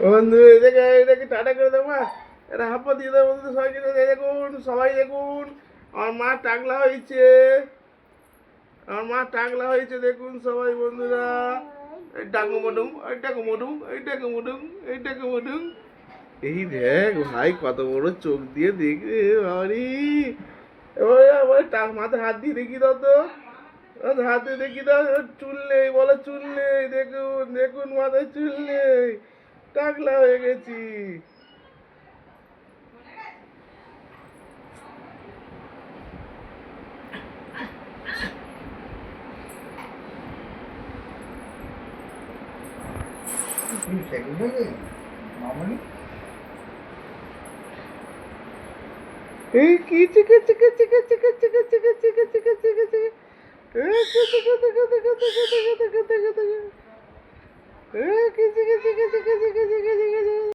বন্ধু এটাকে এটাকে টাটা করে দেবো মা, এটা হাপ্পা দিয়ে দেবো বন্ধু। সবাইকে দেখুন, সবাই দেখুন, আমার মা টাকলা হয়েছে, আমার মা টাকলা হয়েছে দেখুন সবাই বন্ধুরা। এইটাকে মোটুম, এইটাকে মোটুম, এইটাকে মোটুম, এইটাকে মোটুম। এই দেখ ভাই কত বড় চোখ দিয়ে দেখে বাড়ি। এবার আমার মাথায় হাত দিয়ে দেখি দাও তো, হাত দিয়ে দেখি দাও। চুল নেই, বলো চুল নেই, দেখুন দেখুন মাথায় চুল নেই, টাকলা হয়ে গেছি। এই কি চিকে চিকে চিকে চিকে চিকে চিকে চিকে চিকে চিকে চিকে এই কি চিকে চিকে চিকে চিকে চিকে চিকে চিকে চিকে